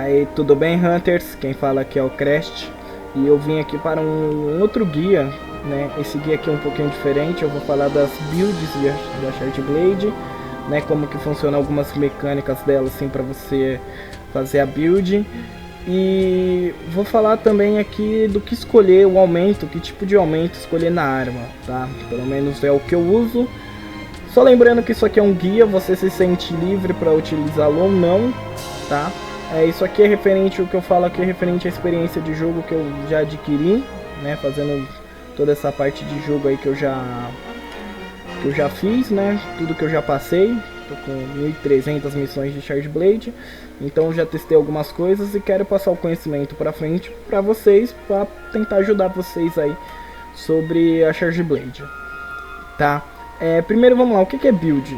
Aí, tudo bem, Hunters? Quem fala aqui é o Crest. E eu vim aqui para um outro guia, né? Esse guia aqui é um pouquinho diferente. Eu vou falar das builds da Shard Blade, né? Como que funciona algumas mecânicas dela, assim, para você fazer a build. E vou falar também aqui do que escolher o aumento, que tipo de aumento escolher na arma, tá? Pelo menos é o que eu uso. Só lembrando que isso aqui é um guia, você se sente livre para utilizá-lo ou não, tá? Isso aqui é referente, o que eu falo aqui é referente à experiência de jogo que eu já adquiri, né? Fazendo toda essa parte de jogo aí que eu já fiz, né? Tudo que eu já passei. Tô com 1.300 missões de Shard Blade, então eu já testei algumas coisas e quero passar o conhecimento para frente para vocês, para tentar ajudar vocês aí sobre a Shard Blade, tá? Primeiro vamos lá, o que é build?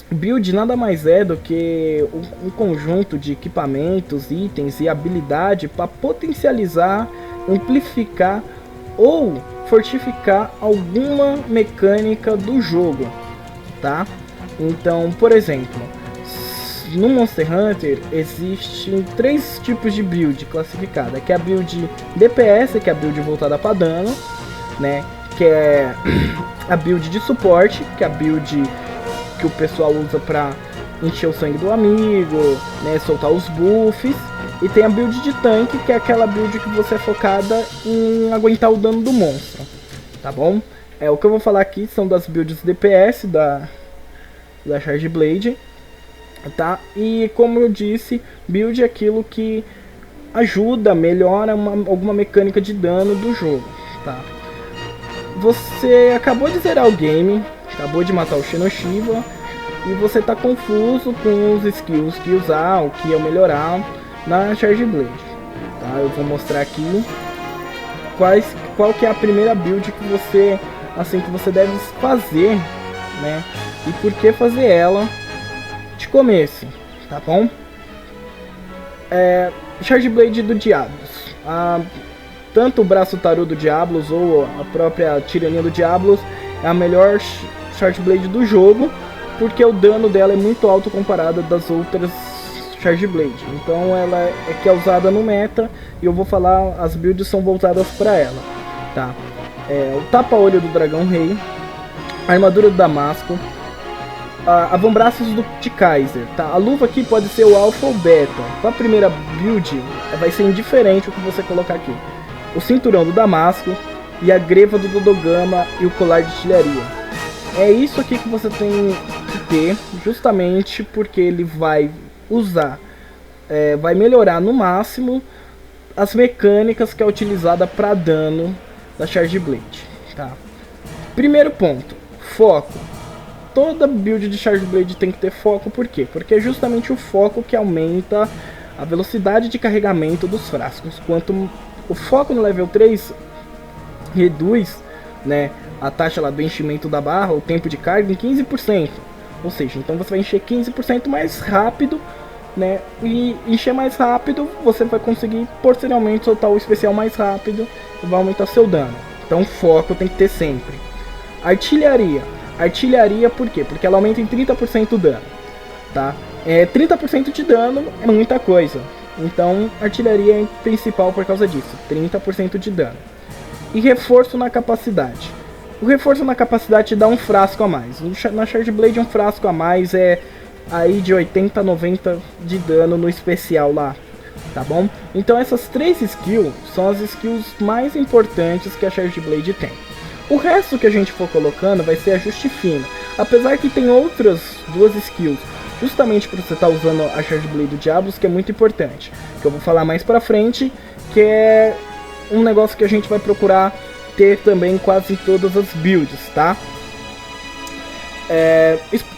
Build nada mais é do que um conjunto de equipamentos, itens e habilidade para potencializar, amplificar ou fortificar alguma mecânica do jogo, tá? Então, por exemplo, no Monster Hunter existem 3 tipos de build classificada, que é a build DPS, que é a build voltada para dano, né? Que é a build de suporte, que é a build que o pessoal usa para encher o sangue do amigo, né? Soltar os buffs. E tem a build de tanque, que é aquela build que você é focada em aguentar o dano do monstro, tá bom? O que eu vou falar aqui são das builds DPS da Shard Blade, tá? E como eu disse, build é aquilo que ajuda, melhora alguma mecânica de dano do jogo, tá? Você acabou de zerar o game, acabou de matar o Shinoshiva e você tá confuso com os skills que usar, o que eu melhorar na Shard Blade, tá? Eu vou mostrar aqui qual que é a primeira build que você deve fazer, né? E por que fazer ela de começo, tá bom? Shard Blade do Diablos. Tanto o braço Taru do Diablos ou a própria tirania do Diablos é a melhor Shard Blade do jogo, porque o dano dela é muito alto comparado das outras Shard Blade. Então ela é que é usada no meta e eu vou falar, as builds são voltadas para ela, tá? O tapa-olho do Dragão Rei, a armadura do Damasco, avambraços de Kaiser, tá? A luva aqui pode ser o Alpha ou Beta. Para a primeira build vai ser indiferente o que você colocar aqui. O cinturão do Damasco e a greva do Dodogama e o colar de artilharia. É isso aqui que você tem que ter, justamente porque ele vai usar, vai melhorar no máximo as mecânicas que é utilizada para dano da Shard Blade, tá? Primeiro ponto, foco. Toda build de Shard Blade tem que ter foco, por quê? Porque é justamente o foco que aumenta a velocidade de carregamento dos frascos. Quanto o foco no level 3 reduz, né, a taxa lá do enchimento da barra, o tempo de carga em 15%. Ou seja, então você vai encher 15% mais rápido, né? E encher mais rápido, você vai conseguir posteriormente soltar o especial mais rápido e vai aumentar seu dano. Então foco tem que ter sempre. Artilharia. Artilharia por quê? Porque ela aumenta em 30% o dano, tá? 30% de dano é muita coisa. Então artilharia é principal por causa disso, 30% de dano. E reforço na capacidade. O reforço na capacidade te dá um frasco a mais. Na Shard Blade um frasco a mais é aí de 80 a 90 de dano no especial lá, tá bom? Então essas 3 skills são as skills mais importantes que a Shard Blade tem. O resto que a gente for colocando vai ser ajuste fino. Apesar que tem outras 2 skills, justamente para você estar usando a Shard Blade do Diablos, que é muito importante. Que eu vou falar mais pra frente, que é um negócio que a gente vai procurar ter também quase em todas as builds, tá?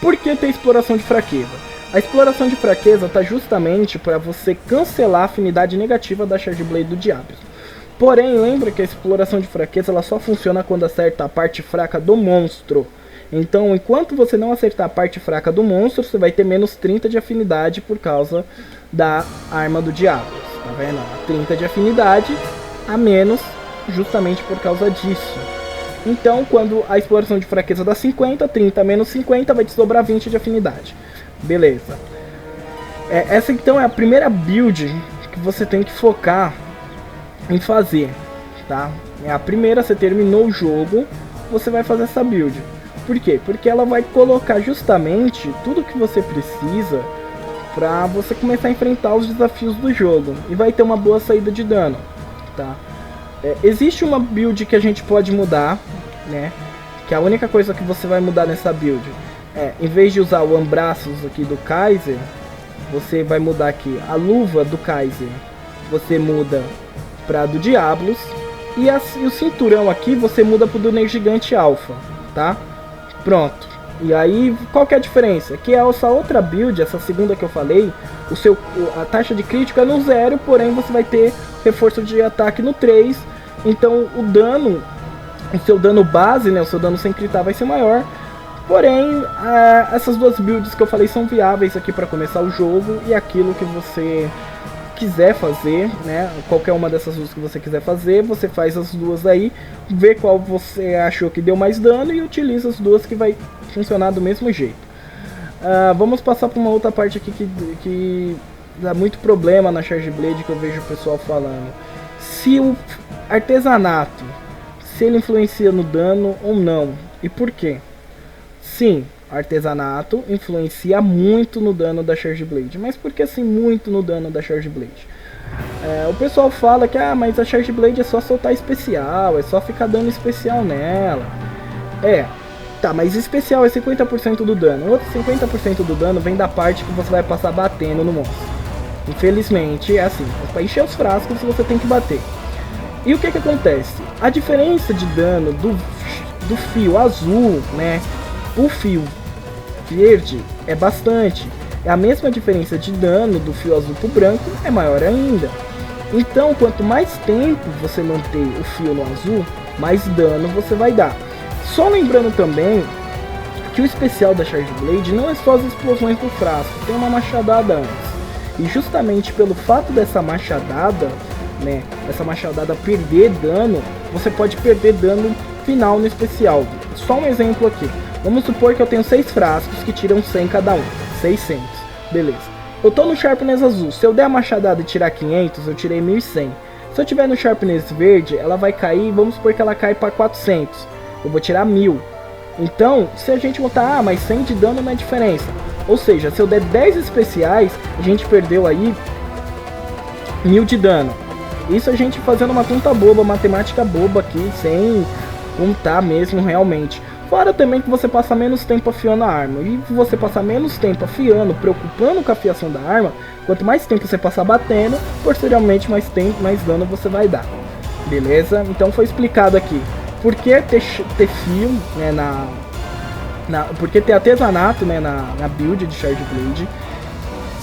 Por que ter exploração de fraqueza? A exploração de fraqueza tá justamente para você cancelar a afinidade negativa da Shard Blade do Diablos. Porém, lembra que a exploração de fraqueza ela só funciona quando acerta a parte fraca do monstro. Então, enquanto você não acertar a parte fraca do monstro, você vai ter menos 30 de afinidade por causa da arma do Diablos. Tá vendo? 30 de afinidade a menos justamente por causa disso. Então, quando a exploração de fraqueza dá 50, 30 menos 50 vai te sobrar 20 de afinidade. Beleza. Essa então é a primeira build que você tem que focar em fazer, tá? É a primeira, você terminou o jogo, você vai fazer essa build. Por quê? Porque ela vai colocar justamente tudo que você precisa pra você começar a enfrentar os desafios do jogo. E vai ter uma boa saída de dano, tá? Existe uma build que a gente pode mudar, né? Que a única coisa que você vai mudar nessa build em vez de usar o Ambraços aqui do Kaiser, você vai mudar aqui a luva do Kaiser, você muda pra do Diablos, e o cinturão aqui você muda pro do Nergigante Alpha, tá? Pronto. E aí, qual que é a diferença? Que essa outra build, essa segunda que eu falei, a taxa de crítico é no 0, porém você vai ter reforço de ataque no 3, então o seu dano base, né, o seu dano sem critar vai ser maior. Porém, essas duas builds que eu falei são viáveis aqui para começar o jogo, e aquilo que você quiser fazer, né, qualquer uma dessas duas que você quiser fazer, você faz as duas aí, vê qual você achou que deu mais dano e utiliza as duas que vai funcionar do mesmo jeito. Vamos passar para uma outra parte aqui que dá muito problema na Charge Blade, que eu vejo o pessoal falando. Se o artesanato, se ele influencia no dano ou não, e por quê? Sim, artesanato influencia muito no dano da Charge Blade. Mas por que assim muito no dano da Charge Blade? O pessoal fala que mas a Charge Blade é só soltar especial, é só ficar dando especial nela. Tá, mas especial é 50% do dano. O outro 50% do dano vem da parte que você vai passar batendo no monstro. Infelizmente é assim, para encher os frascos você tem que bater. E o que acontece? A diferença de dano do fio azul, né, o fio verde é bastante. É a mesma diferença de dano do fio azul pro branco, é maior ainda. Então, quanto mais tempo você manter o fio no azul, mais dano você vai dar. Só lembrando também que o especial da Charge Blade não é só as explosões do frasco, tem uma machadada antes. E justamente pelo fato dessa machadada, né, essa machadada perder dano, você pode perder dano final no especial. Só um exemplo aqui. Vamos supor que eu tenho 6 frascos que tiram 100 cada um. 600. Beleza. Eu tô no Sharpness azul. Se eu der a machadada e tirar 500, eu tirei 1100. Se eu tiver no Sharpness verde, ela vai cair, vamos supor que ela cai para 400. Eu vou tirar 1000. Então, se a gente botar, mas 100 de dano não é diferença. Ou seja, se eu der 10 especiais, a gente perdeu aí 1000 de dano. Isso a gente fazendo uma conta boba, matemática boba aqui, sem contar mesmo realmente. Fora também que você passa menos tempo afiando a arma. E você passar menos tempo afiando, preocupando com a afiação da arma, quanto mais tempo você passar batendo, posteriormente mais tempo, mais dano você vai dar. Beleza? Então foi explicado aqui. Por que ter fio, né, por que ter artesanato, né, na build de Charge Blade.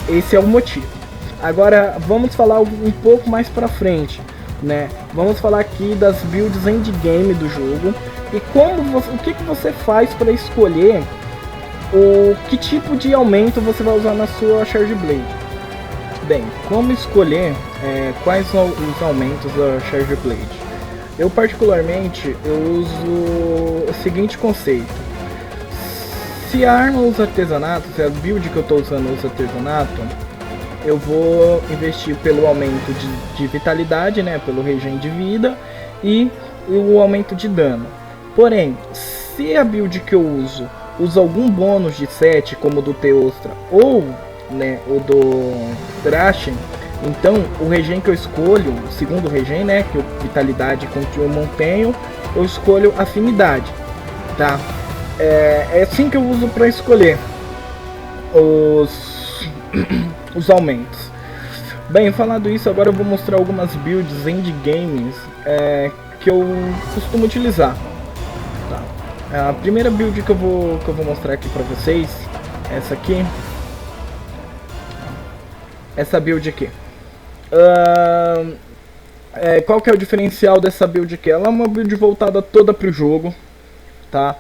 Esse é o motivo. Agora vamos falar um pouco mais pra frente, né? Vamos falar aqui das builds endgame do jogo. E o que você faz para escolher que tipo de aumento você vai usar na sua Charge Blade. Bem, como escolher quais são os aumentos da Charge Blade? Eu particularmente uso o seguinte conceito. Se a arma usa artesanato, se a build que eu estou usando usa artesanato, eu vou investir pelo aumento de vitalidade, né, pelo regen de vida e o aumento de dano. Porém, se a build que eu usa algum bônus de set, como o do Teostra ou, né, o do Drashen, então o regen que eu escolho, o segundo regen, né, que é vitalidade com que eu mantenho, eu escolho afinidade, tá? É assim que eu uso para escolher os aumentos. Bem, falando isso, agora eu vou mostrar algumas builds endgames que eu costumo utilizar. Tá. A primeira build que eu vou mostrar aqui pra vocês é essa aqui. Essa build aqui. Qual que é o diferencial dessa build aqui? Ela é uma build voltada toda pro jogo, tá?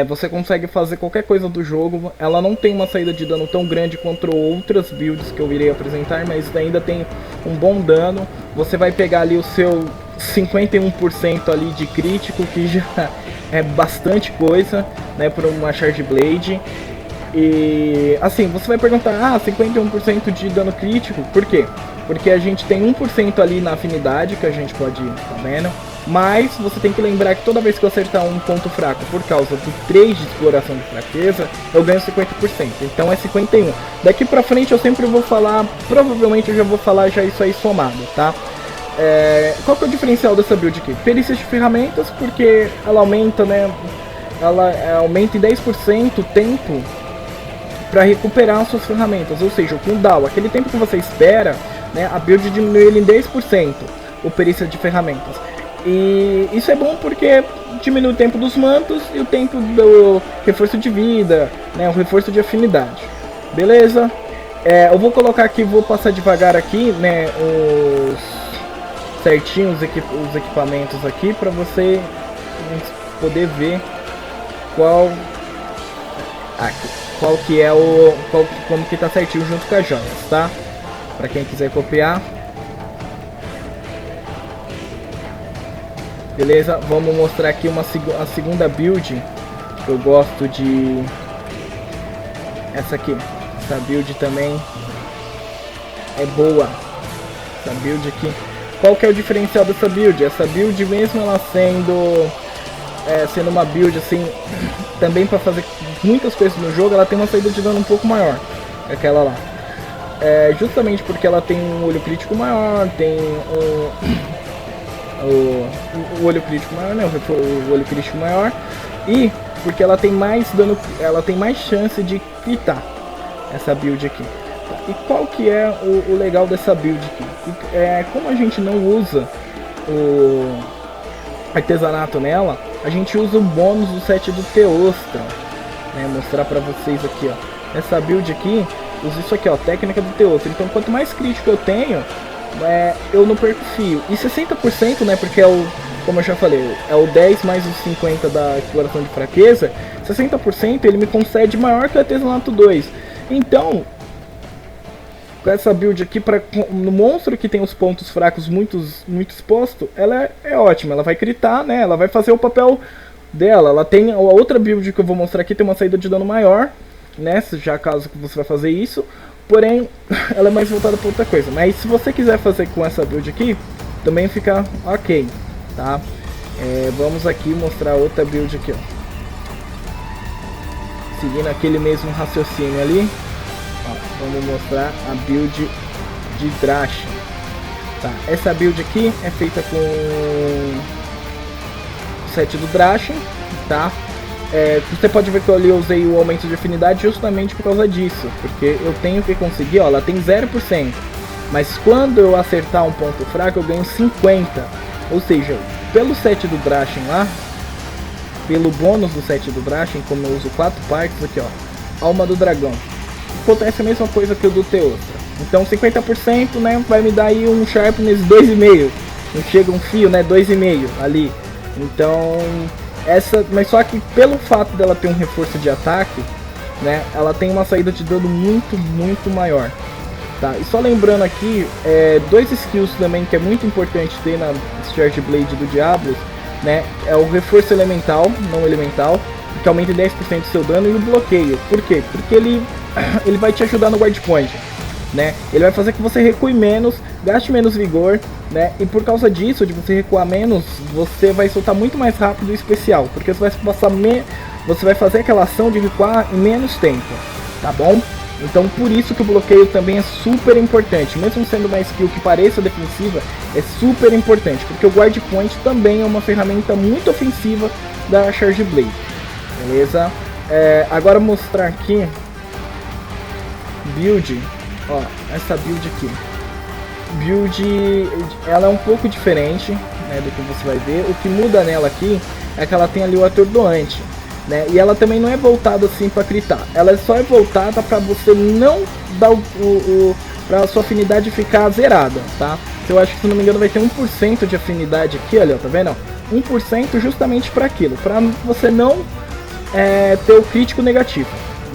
Você consegue fazer qualquer coisa do jogo. Ela não tem uma saída de dano tão grande quanto outras builds que eu irei apresentar, mas ainda tem um bom dano. Você vai pegar ali o seu 51% ali de crítico, que já é bastante coisa, né, para uma Charge Blade. E assim, você vai perguntar, 51% de dano crítico, por quê? Porque a gente tem 1% ali na afinidade, que a gente pode ir, tá vendo? Mas você tem que lembrar que toda vez que eu acertar um ponto fraco por causa do 3 de exploração de fraqueza, eu ganho 50%, então é 51%. Daqui pra frente eu sempre vou falar, provavelmente eu já vou falar já isso aí somado, tá? Qual que é o diferencial dessa build aqui? Perícias de ferramentas, porque ela aumenta, né? Ela aumenta em 10% o tempo para recuperar as suas ferramentas, ou seja, o cooldown, aquele tempo que você espera, né, a build diminui ele em 10%, o perícia de ferramentas. E isso é bom porque diminui o tempo dos mantos e o tempo do reforço de vida, né, o reforço de afinidade. Beleza? Eu vou colocar aqui, vou passar devagar aqui, né, certinho os equipamentos aqui para você poder ver qual que é como que tá certinho junto com as joias, tá? Para quem quiser copiar. Beleza? Vamos mostrar aqui a segunda build que eu gosto de. Essa aqui. Essa build também é boa. Essa build aqui. Qual que é o diferencial dessa build? Essa build, mesmo ela sendo uma build assim, também para fazer muitas coisas no jogo, ela tem uma saída de dano um pouco maior que aquela lá. Justamente porque ela tem um olho crítico maior, tem o olho crítico maior, né? O olho crítico maior, e porque ela tem mais dano, ela tem mais chance de critar essa build aqui. E qual que é o legal dessa build aqui? Como a gente não usa o artesanato nela, a gente usa o bônus do set do Teostra, né? Mostrar pra vocês aqui, ó. Essa build aqui, usa isso aqui, ó, técnica do Teostra. Então quanto mais crítico eu tenho, eu não perco fio. E 60%, né, porque como eu já falei, é o 10 mais os 50 da exploração de fraqueza, 60% ele me concede maior que o artesanato 2. Então, com essa build aqui, no monstro que tem os pontos fracos muito exposto, ela é ótima, ela vai critar, né? Ela vai fazer o papel dela. Ela tem a outra build que eu vou mostrar aqui, tem uma saída de dano maior, né? Já caso que você vai fazer isso, porém ela é mais voltada para outra coisa. Mas se você quiser fazer com essa build aqui, também fica ok, tá? Vamos aqui mostrar outra build aqui, ó. Seguindo aquele mesmo raciocínio ali. Vamos mostrar a build de Drashin. Tá, essa build aqui é feita com o set do Drashin, tá? Você pode ver que eu ali usei o aumento de afinidade justamente por causa disso, porque eu tenho que conseguir, ó, ela tem 0%, mas quando eu acertar um ponto fraco eu ganho 50%, ou seja, pelo set do Drashin lá, pelo bônus do set do Drashin, como eu uso 4 partes aqui, ó, Alma do Dragão, acontece a mesma coisa que o do Teostra. Então 50%, né, vai me dar aí um Sharpness 2,5. Não chega um fio, né, 2,5 ali. Então, mas só que pelo fato dela ter um reforço de ataque, né, ela tem uma saída de dano muito maior. Tá? E só lembrando aqui, dois skills também que é muito importante ter na Charge Blade do Diablos, né, é o reforço elemental, não elemental, que aumenta em 10% do seu dano, e o bloqueio. Por quê? Porque ele vai te ajudar no guard point, né? Ele vai fazer que você recue menos, gaste menos vigor, né? E por causa disso, de você recuar menos, você vai soltar muito mais rápido o especial, porque você vai fazer aquela ação de recuar em menos tempo, tá bom? Então por isso que o bloqueio também é super importante, mesmo sendo uma skill que pareça defensiva, é super importante, porque o guard point também é uma ferramenta muito ofensiva da Charge Blade, beleza? Agora mostrar aqui build, ó, essa build aqui. Build, ela é um pouco diferente, né, do que você vai ver. O que muda nela aqui é que ela tem ali o atordoante, né, e ela também não é voltada assim para critar. Ela só é voltada para você não dar para a sua afinidade ficar zerada, tá? Eu acho que, se não me engano, vai ter 1% de afinidade aqui, olha, tá vendo? 1% justamente para aquilo, para você não ter o crítico negativo.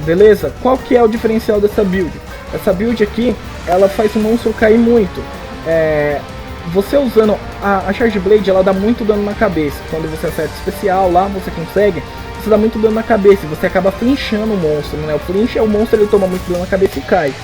Beleza? Qual que é o diferencial dessa build? Essa build aqui, ela faz o monstro cair muito. Você usando a Charge Blade, ela dá muito dano na cabeça. Quando você acerta especial lá, você consegue você dá muito dano na cabeça e você acaba flinchando o monstro, né? O flinch é o monstro, ele toma muito dano na cabeça e cai.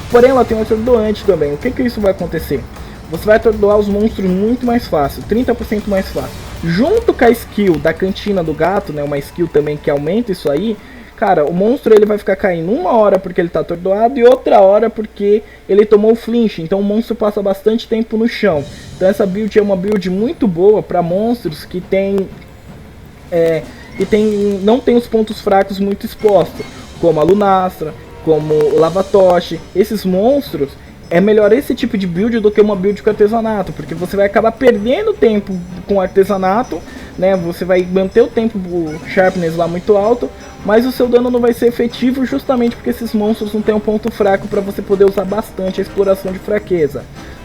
Porém, ela tem um atordoante também. O que que isso vai acontecer? Você vai atordoar os monstros muito mais fácil, 30% mais fácil. Junto com a skill da cantina do gato, né? Uma skill também que aumenta isso aí. Cara, o monstro ele vai ficar caindo uma hora porque ele tá atordoado e outra hora porque ele tomou o flinch. Então o monstro passa bastante tempo no chão. Então essa build é uma build muito boa para monstros que não tem os pontos fracos muito expostos, como a Lunastra, como o Lavatoshi. Esses monstros, é melhor esse tipo de build do que uma build com artesanato, porque você vai acabar perdendo tempo com artesanato, né? Você vai manter o tempo do sharpness lá muito alto, mas o seu dano não vai ser efetivo justamente porque esses monstros não tem um ponto fraco para você poder usar bastante a exploração de fraqueza.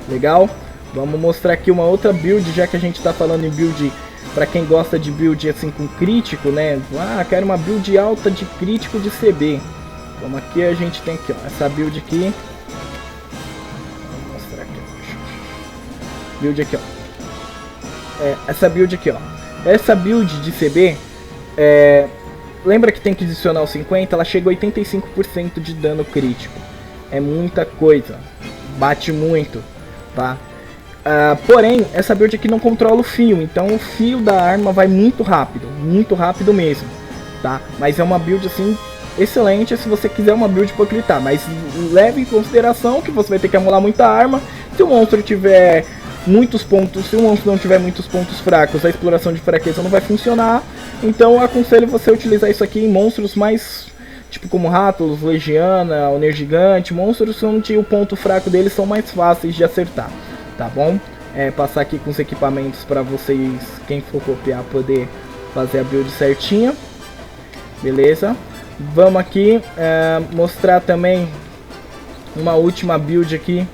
Legal? Vamos mostrar aqui uma outra build, já que a gente está falando em build para quem gosta de build assim com crítico, né? Ah, quero uma build alta de crítico de CB. Como aqui a gente tem aqui, ó, essa build aqui. Vou mostrar aqui, build aqui, ó. Essa build aqui, ó. Essa build de CB, lembra que tem que adicionar o 50? Ela chega a 85% de dano crítico. É muita coisa. Bate muito, tá? Porém, essa build aqui não controla o fio, então o fio da arma vai muito rápido mesmo, tá? Mas é uma build assim excelente se você quiser uma build para gritar, mas leve em consideração que você vai ter que amolar muita arma. Se o monstro tiver muitos pontos, se o monstro não tiver muitos pontos fracos, a exploração de fraqueza não vai funcionar. Então eu aconselho você a utilizar isso aqui em monstros mais tipo como Rathalos, Legiana, o Nergigante, monstros onde o ponto fraco deles são mais fáceis de acertar. Tá bom? Passar aqui com os equipamentos para vocês, quem for copiar, poder fazer a build certinha. Beleza? Vamos aqui mostrar também uma última build aqui,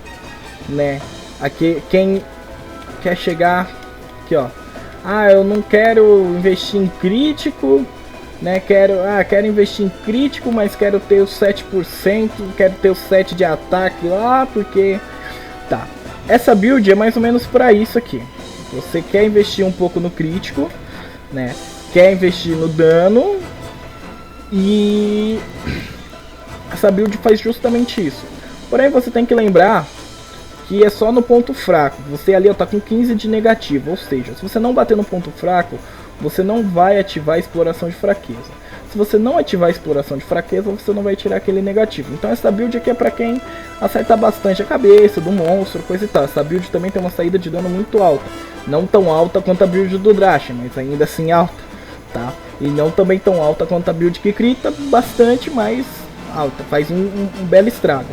né? Aqui, quem quer chegar aqui, ó. Ah, eu não quero investir em crítico, né? Quero investir em crítico, mas quero ter os 7%, quero ter os 7 de ataque lá, porque tá. Essa build é mais ou menos para isso aqui. Você quer investir um pouco no crítico, né? Quer investir no dano. E essa build faz justamente isso. Porém você tem que lembrar que é só no ponto fraco. Você ali tá com 15 de negativo. Ou seja, se você não bater no ponto fraco, você não vai ativar a exploração de fraqueza. Se você não ativar a exploração de fraqueza, você não vai tirar aquele negativo. Então essa build aqui é pra quem acerta bastante a cabeça do monstro, coisa e tal. Essa build também tem uma saída de dano muito alta. Não tão alta quanto a build do Drash, mas ainda assim alta, tá? E não também tão alta quanto a build que crita, bastante mais alta. Faz um belo estrago.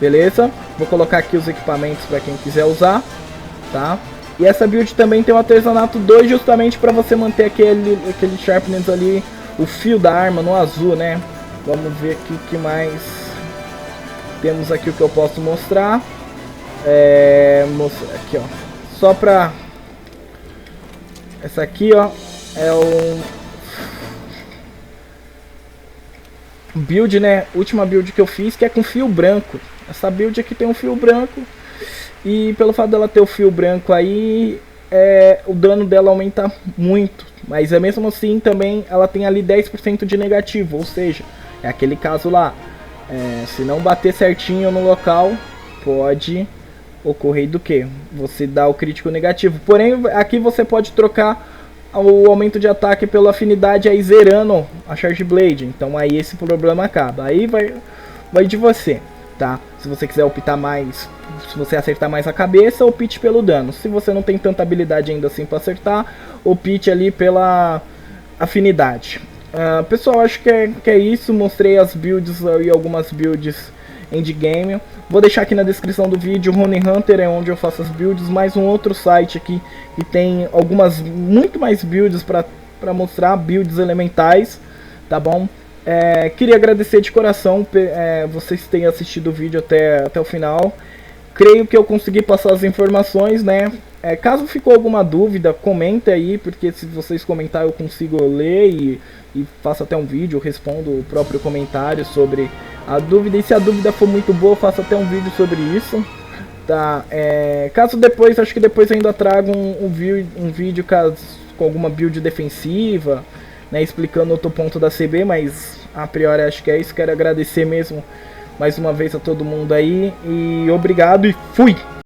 Beleza? Vou colocar aqui os equipamentos para quem quiser usar, tá? E essa build também tem o artesanato 2 justamente para você manter aquele sharpness ali, o fio da arma no azul, né? Vamos ver aqui o que mais temos aqui, o que eu posso mostrar. Aqui, ó. Só pra... Essa aqui, ó, é o build, né? Última build que eu fiz, que é com fio branco. Essa build aqui tem um fio branco. E pelo fato dela ter o fio branco aí, o dano dela aumenta muito. Mas mesmo assim também ela tem ali 10% de negativo. Ou seja, é aquele caso lá. Se não bater certinho no local, pode ocorrer do que? Você dá o crítico negativo. Porém, aqui você pode trocar o aumento de ataque pela afinidade aí zerando a Charge Blade. Então aí esse problema acaba. Aí vai de você, tá? Se você quiser optar mais, se você acertar mais a cabeça, opte pelo dano. Se você não tem tanta habilidade ainda assim para acertar, opte ali pela afinidade. Pessoal, acho que é isso. Mostrei as builds e algumas builds endgame. Vou deixar aqui na descrição do vídeo. Honey Hunter é onde eu faço as builds, mais um outro site aqui que tem muito mais builds para mostrar, builds elementais, tá bom? Queria agradecer de coração vocês terem assistido o vídeo até o final. Creio que eu consegui passar as informações, né? Caso ficou alguma dúvida, comenta aí, porque se vocês comentarem eu consigo ler e faço até um vídeo, respondo o próprio comentário sobre a dúvida. E se a dúvida for muito boa, eu faço até um vídeo sobre isso, tá? Caso depois, acho que depois ainda trago um vídeo com alguma build defensiva, né, explicando outro ponto da CB, mas a priori acho que é isso. Quero agradecer mesmo mais uma vez a todo mundo aí, e obrigado e fui!